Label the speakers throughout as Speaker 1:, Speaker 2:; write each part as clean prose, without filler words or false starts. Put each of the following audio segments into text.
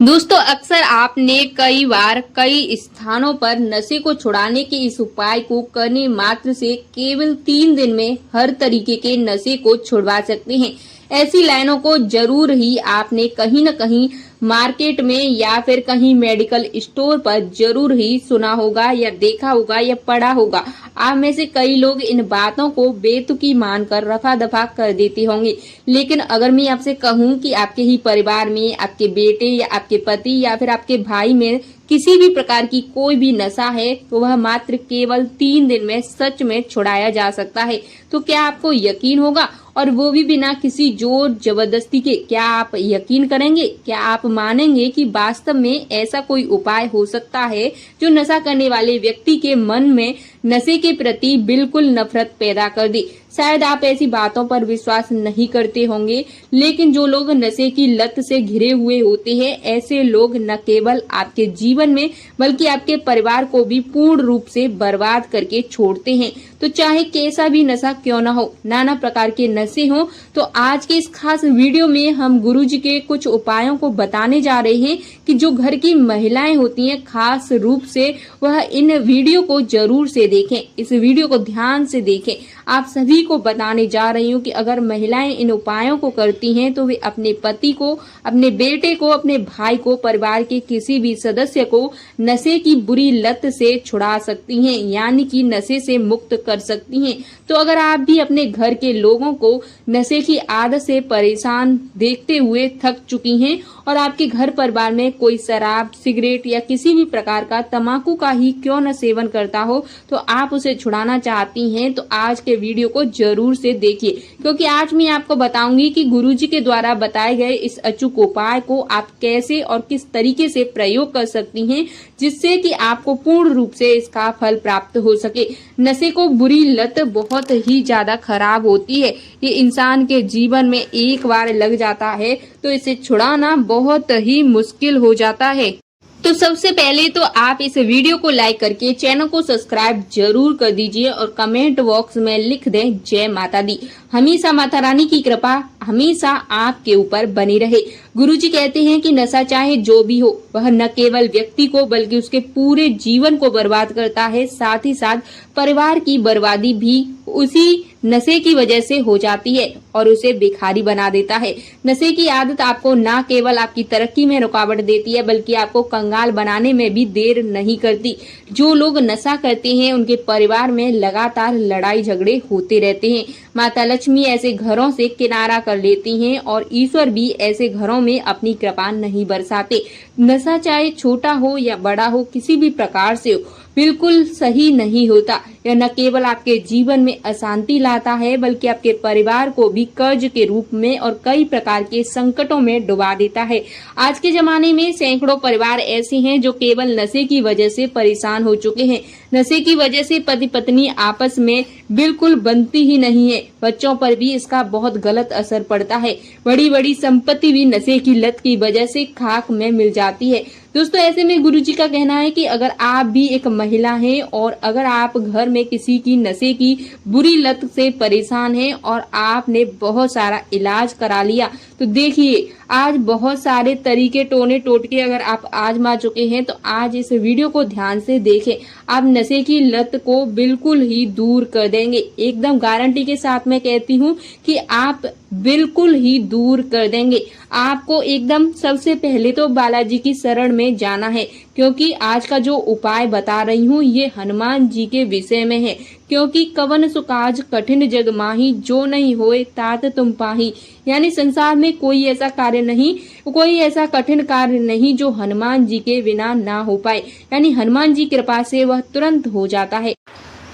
Speaker 1: दोस्तों अक्सर आपने कई बार कई स्थानों पर नशे को छुड़ाने के इस उपाय को करने मात्र से केवल 3 दिन में हर तरीके के नशे को छुड़वा सकते हैं। ऐसी लाइनों को जरूर ही आपने कहीं न कहीं मार्केट में या फिर कहीं मेडिकल स्टोर पर जरूर ही सुना होगा या देखा होगा या पढ़ा होगा। आप में से कई लोग इन बातों को बेतुकी मानकर रफा दफा कर देते होंगे, लेकिन अगर मैं आपसे कहूं कि आपके ही परिवार में आपके बेटे या आपके पति या फिर आपके भाई में किसी भी प्रकार की कोई भी नशा है तो वह मात्र केवल 3 दिन में सच में छुड़ाया जा सकता है। तो क्या आपको यकीन होगा, और वो भी बिना किसी जोर जबरदस्ती के? क्या आप यकीन करेंगे? क्या आप मानेंगे कि वास्तव में ऐसा कोई उपाय हो सकता है जो नशा करने वाले व्यक्ति के मन में नशे के प्रति बिल्कुल नफरत पैदा कर दे? शायद आप ऐसी बातों पर विश्वास नहीं करते होंगे, लेकिन जो लोग नशे की लत से घिरे हुए होते हैं, ऐसे लोग न केवल आपके जीवन में बल्कि आपके परिवार को भी पूर्ण रूप से बर्बाद करके छोड़ते हैं। तो चाहे कैसा भी नशा क्यों न हो, नाना प्रकार के नशे हो, तो आज के इस खास वीडियो में हम गुरुजी के कुछ उपायों को बताने जा रहे हैं कि जो घर की महिलाएं होती हैं, खास रूप से वह इन वीडियो को जरूर से देखें, इस वीडियो को ध्यान से देखें। आप सभी को बताने जा रही हूँ कि अगर महिलाएं इन उपायों को करती हैं तो वे अपने पति को, अपने बेटे को, अपने भाई को, परिवार के किसी भी सदस्य को नशे की बुरी लत से छुड़ा सकती हैं, यानी कि नशे से मुक्त कर सकती हैं। तो अगर आप भी अपने घर के लोगों को नशे की आदत से परेशान देखते हुए थक चुकी हैं और आपके घर परिवार में कोई शराब, सिगरेट या किसी भी प्रकार का तंबाकू का ही क्यों न सेवन करता हो, तो आप उसे छुड़ाना चाहती हैं, तो आज के वीडियो को जरूर से देखिए, क्योंकि आज मैं आपको बताऊंगी कि गुरुजी के द्वारा बताए गए इस अचूक उपाय को आप कैसे और किस तरीके से प्रयोग कर सकती हैं, जिससे कि आपको पूर्ण रूप से इसका फल प्राप्त हो सके। नशे को बुरी लत बहुत ही ज्यादा खराब होती है। ये इंसान के जीवन में एक बार लग जाता है तो इसे छुड़ाना बहुत ही मुश्किल हो जाता है। तो सबसे पहले तो आप इस वीडियो को लाइक करके चैनल को सब्सक्राइब जरूर कर दीजिए और कमेंट बॉक्स में लिख दें जय माता दी। हमेशा माता रानी की कृपा हमेशा आपके ऊपर बनी रहे। गुरुजी कहते हैं कि नशा चाहे जो भी हो, वह न केवल व्यक्ति को बल्कि उसके पूरे जीवन को बर्बाद करता है, साथ ही साथ परिवार की बर्बादी भी उसी नशे की वजह से हो जाती है और उसे भिखारी बना देता है। नशे की आदत आपको न केवल आपकी तरक्की में रुकावट देती है बल्कि आपको कंगाल बनाने में भी देर नहीं करती। जो लोग नशा करते हैं उनके परिवार में लगातार लड़ाई झगड़े होते रहते हैं। माता लक्ष्मी ऐसे घरों से किनारा कर लेती हैं और ईश्वर भी ऐसे घरों में अपनी कृपा नहीं बरसाते। नशा चाहे छोटा हो या बड़ा हो, किसी भी प्रकार से हो, बिल्कुल सही नहीं होता। यह न केवल आपके जीवन में अशांति लाता है बल्कि आपके परिवार को भी कर्ज के रूप में और कई प्रकार के संकटों में डुबा देता है। आज के जमाने में सैकड़ों परिवार ऐसे हैं जो केवल नशे की वजह से परेशान हो चुके हैं। नशे की वजह से पति पत्नी आपस में बिल्कुल बनती ही नहीं है। बच्चों पर भी इसका बहुत गलत असर पड़ता है। बड़ी बड़ी संपत्ति भी नशे की लत की वजह से खाक में मिल जाती है। दोस्तों ऐसे में गुरुजी का कहना है कि अगर आप भी एक महिला हैं और अगर आप घर में किसी की नशे की बुरी लत से परेशान हैं और आपने बहुत सारा इलाज करा लिया, तो देखिए आज बहुत सारे तरीके टोने टोटके अगर आप आजमा चुके हैं तो आज इस वीडियो को ध्यान से देखें। आप नशे की लत को बिल्कुल ही दूर कर देंगे। एकदम गारंटी के साथ मैं कहती हूँ कि आप बिल्कुल ही दूर कर देंगे। आपको एकदम सबसे पहले तो बालाजी की शरण में जाना है, क्योंकि आज का जो उपाय बता रही हूँ ये हनुमान जी के विषय में है। क्योंकि कवन सुकाज कठिन जग माही, जो नहीं होए तात तुम पाही। यानी संसार में कोई ऐसा कार्य नहीं, कोई ऐसा कठिन कार्य नहीं जो हनुमान जी के बिना ना हो पाए। यानी हनुमान जी कृपा से वह तुरंत हो जाता है।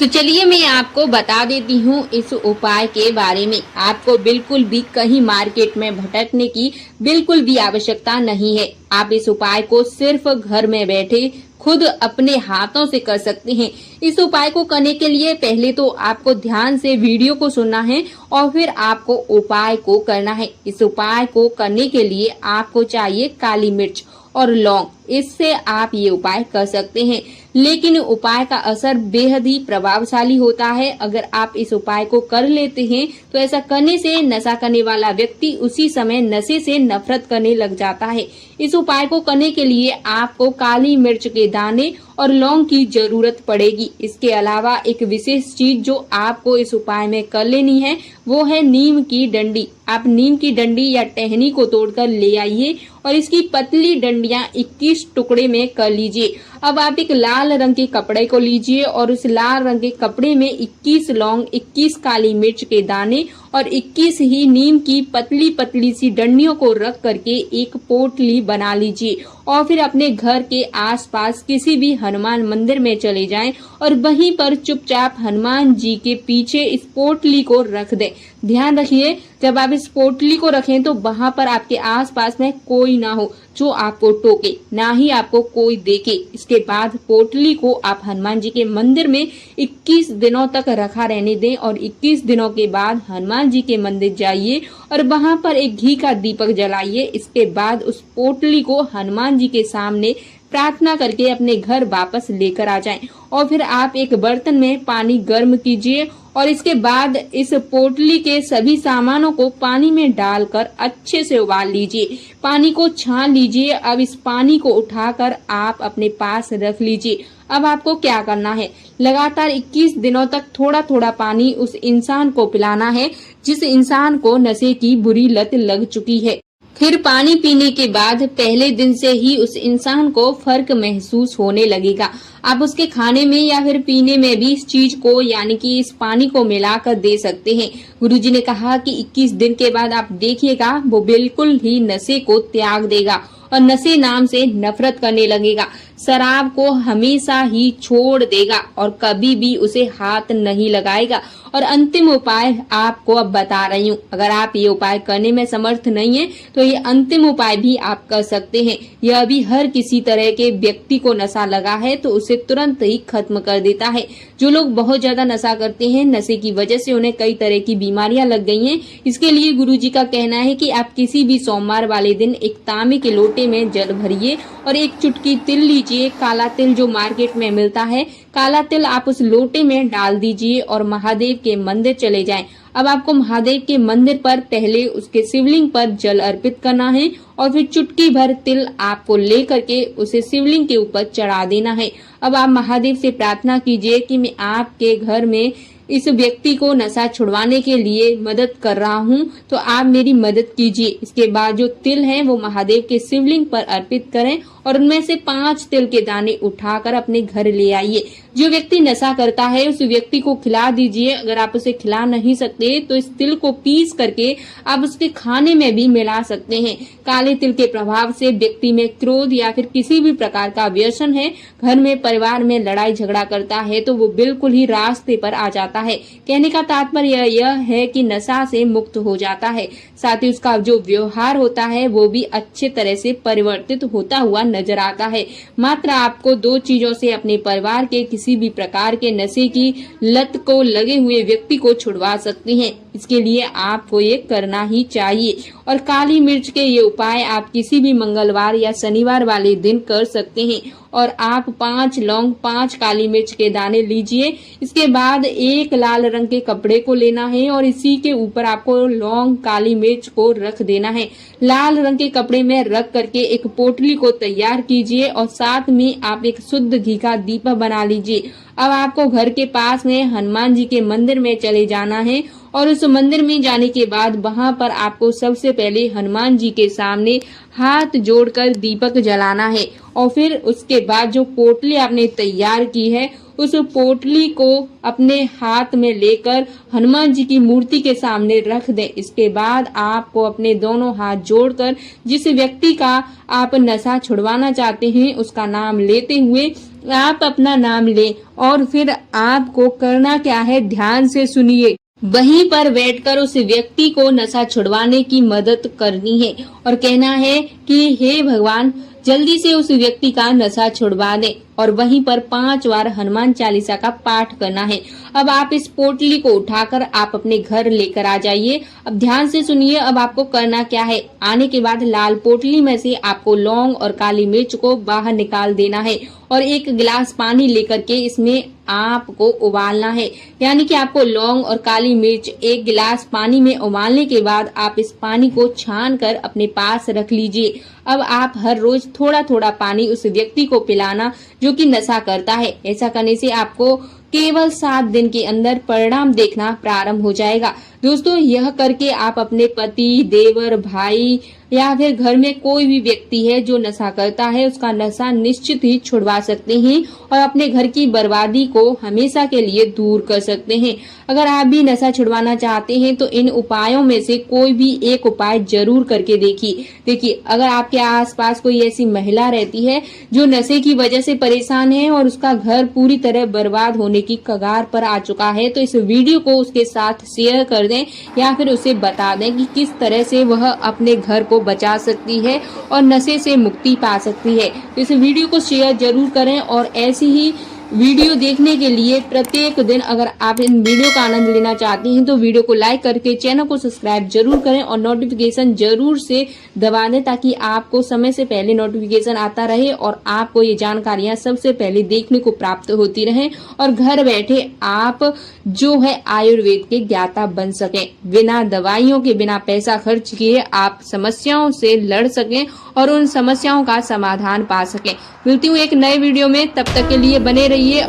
Speaker 1: तो चलिए मैं आपको बता देती हूँ इस उपाय के बारे में। आपको बिल्कुल भी कहीं मार्केट में भटकने की बिल्कुल भी आवश्यकता नहीं है। आप इस उपाय को सिर्फ घर में बैठे खुद अपने हाथों से कर सकते हैं। इस उपाय को करने के लिए पहले तो आपको ध्यान से वीडियो को सुनना है और फिर आपको उपाय को करना है। इस उपाय को करने के लिए आपको चाहिए काली मिर्च और लौंग इससे आप ये उपाय कर सकते हैं। लेकिन उपाय का असर बेहद ही प्रभावशाली होता है। अगर आप इस उपाय को कर लेते हैं तो ऐसा करने से नशा करने वाला व्यक्ति उसी समय नशे से नफरत करने लग जाता है। इस उपाय को करने के लिए आपको काली मिर्च के दाने और लौंग की जरूरत पड़ेगी। इसके अलावा एक विशेष चीज जो आपको इस उपाय में कर लेनी है वो है नीम की डंडी। आप नीम की डंडी या टहनी को तोड़कर ले आइए और इसकी पतली डंडियां 21 टुकड़े में कर लीजिए। अब आप एक लाल रंग के कपड़े को लीजिए और उस लाल रंग के कपड़े में 21 लौंग, 21 काली मिर्च के दाने और 21 ही नीम की पतली पतली सी डंडियों को रख करके एक पोटली बना लीजिए और फिर अपने घर के आसपास किसी भी हनुमान मंदिर में चले जाएं और वहीं पर चुपचाप हनुमान जी के पीछे इस पोटली को रख दें। ध्यान रखिए, जब आप इस पोटली को रखें तो वहां पर आपके आसपास में कोई ना हो जो आपको टोके, ना ही आपको कोई देखे। इसके बाद पोटली को आप हनुमान जी के मंदिर में 21 दिनों तक रखा रहने दें और 21 दिनों के बाद हनुमान जी के मंदिर जाइए और वहां पर एक घी का दीपक जलाइए। इसके बाद उस पोटली को हनुमान जी के सामने प्रार्थना करके अपने घर वापस लेकर आ जाएं और फिर आप एक बर्तन में पानी गर्म कीजिए और इसके बाद इस पोटली के सभी सामानों को पानी में डालकर अच्छे से उबाल लीजिए। पानी को छान लीजिए। अब इस पानी को उठाकर आप अपने पास रख लीजिए। अब आपको क्या करना है, लगातार 21 दिनों तक थोड़ा थोड़ा पानी उस इंसान को पिलाना है जिस इंसान को नशे की बुरी लत लग चुकी है। फिर पानी पीने के बाद पहले दिन से ही उस इंसान को फर्क महसूस होने लगेगा। आप उसके खाने में या फिर पीने में भी इस चीज को यानी कि इस पानी को मिलाकर दे सकते हैं। गुरुजी ने कहा कि 21 दिन के बाद आप देखिएगा वो बिल्कुल ही नशे को त्याग देगा और नशे नाम से नफरत करने लगेगा। शराब को हमेशा ही छोड़ देगा और कभी भी उसे हाथ नहीं लगाएगा। और अंतिम उपाय आपको अब बता रही हूँ। अगर आप ये उपाय करने में समर्थ नहीं है तो ये अंतिम उपाय भी आप कर सकते हैं। यह भी हर किसी तरह के व्यक्ति को नशा लगा है तो उसे तुरंत ही खत्म कर देता है। जो लोग बहुत ज्यादा नशा करते हैं, नशे की वजह से उन्हें कई तरह की बीमारियां लग गई हैं। इसके लिए गुरुजी का कहना है कि आप किसी भी सोमवार वाले दिन एक तांबे के लोटे में जल भरिए और एक चुटकी तिल लीजिए। काला तिल जो मार्केट में मिलता है, काला तिल आप उस लोटे में डाल दीजिए और महादेव के मंदिर चले जाएं। अब आपको महादेव के मंदिर पर पहले उसके शिवलिंग पर जल अर्पित करना है और फिर चुटकी भर तिल आपको ले करके उसे शिवलिंग के ऊपर चढ़ा देना है। अब आप महादेव से प्रार्थना कीजिए कि मैं आपके घर में इस व्यक्ति को नशा छुड़वाने के लिए मदद कर रहा हूँ, तो आप मेरी मदद कीजिए। इसके बाद जो तिल हैं वो महादेव के शिवलिंग पर अर्पित करें और उनमें से 5 तिल के दाने उठाकर अपने घर ले आइए। जो व्यक्ति नशा करता है उस व्यक्ति को खिला दीजिए। अगर आप उसे खिला नहीं सकते तो इस तिल को पीस करके आप उसके खाने में भी मिला सकते हैं। काले तिल के प्रभाव से व्यक्ति में क्रोध या फिर किसी भी प्रकार का व्यसन है, घर में परिवार में लड़ाई झगड़ा करता है तो वो बिल्कुल ही रास्ते पर आ जाता है। कहने का तात्पर्य यह है कि नशा से मुक्त हो जाता है। साथ ही उसका जो व्यवहार होता है वो भी अच्छे तरह से परिवर्तित होता हुआ नजर आता है। मात्र आपको 2 चीजों से अपने परिवार के किसी भी प्रकार के नशे की लत को लगे हुए व्यक्ति को छुड़वा सकती हैं। इसके लिए आपको ये करना ही चाहिए। और काली मिर्च के ये उपाय आप किसी भी मंगलवार या शनिवार वाले दिन कर सकते हैं। और आप 5 लौंग, 5 काली मिर्च के दाने लीजिए। इसके बाद एक लाल रंग के कपड़े को लेना है और इसी के ऊपर आपको लौंग, काली मिर्च को रख देना है। लाल रंग के कपड़े में रख करके एक पोटली को तैयार कीजिए और साथ में आप एक शुद्ध घी का दीपक बना लीजिए। अब आपको घर के पास में हनुमान जी के मंदिर में चले जाना है और उस मंदिर में जाने के बाद वहां पर आपको सबसे पहले हनुमान जी के सामने हाथ जोड़कर दीपक जलाना है और फिर उसके बाद जो पोटली आपने तैयार की है उस पोटली को अपने हाथ में लेकर हनुमान जी की मूर्ति के सामने रख दें। इसके बाद आपको अपने दोनों हाथ जोड़कर जिस व्यक्ति का आप नशा छुड़वाना चाहते हैं उसका नाम लेते हुए आप अपना नाम लें और फिर आपको करना क्या है, ध्यान से सुनिए। वहीं पर बैठकर उस व्यक्ति को नशा छुड़वाने की मदद करनी है और कहना है कि हे भगवान, जल्दी से उस व्यक्ति का नशा छुड़वा दें और वहीं पर 5 बार हनुमान चालीसा का पाठ करना है। अब आप इस पोटली को उठाकर आप अपने घर लेकर आ जाइए। अब ध्यान से सुनिए, अब आपको करना क्या है। आने के बाद लाल पोटली में से आपको लौंग और काली मिर्च को बाहर निकाल देना है और 1 गिलास पानी लेकर के इसमें आपको उबालना है। यानी कि आपको लौंग और काली मिर्च 1 गिलास पानी में उबालने के बाद आप इस पानी को छान कर अपने पास रख लीजिए। अब आप हर रोज थोड़ा थोड़ा पानी उस व्यक्ति को पिलाना जो कि नशा करता है। ऐसा करने से आपको केवल 7 दिन के अंदर परिणाम देखना प्रारंभ हो जाएगा। दोस्तों, यह करके आप अपने पति, देवर, भाई या फिर घर में कोई भी व्यक्ति है जो नशा करता है उसका नशा निश्चित ही छुड़वा सकते हैं और अपने घर की बर्बादी को हमेशा के लिए दूर कर सकते हैं। अगर आप भी नशा छुड़वाना चाहते हैं तो इन उपायों में से कोई भी एक उपाय जरूर करके देखिए, अगर आपके आसपास कोई ऐसी महिला रहती है जो नशे की वजह से परेशान है और उसका घर पूरी तरह बर्बाद होने की कगार पर आ चुका है, तो इस वीडियो को उसके साथ शेयर कर दें या फिर उसे बता दें कि किस तरह से वह अपने घर को बचा सकती है और नशे से मुक्ति पा सकती है। तो इस वीडियो को शेयर जरूर करें और ऐसी ही वीडियो देखने के लिए प्रत्येक दिन अगर आप इन वीडियो का आनंद लेना चाहती हैं तो वीडियो को लाइक करके चैनल को सब्सक्राइब जरूर करें और नोटिफिकेशन जरूर से दबा दें ताकि आपको समय से पहले नोटिफिकेशन आता रहे और आपको ये जानकारियां सबसे पहले देखने को प्राप्त होती रहें और घर बैठे आप जो है आयुर्वेद के ज्ञाता बन सकें। बिना दवाइयों के, बिना पैसा खर्च किए आप समस्याओं से लड़ सकें और उन समस्याओं का समाधान पा सकें। मिलती हूँ एक नए वीडियो में, तब तक के लिए बने रहिए।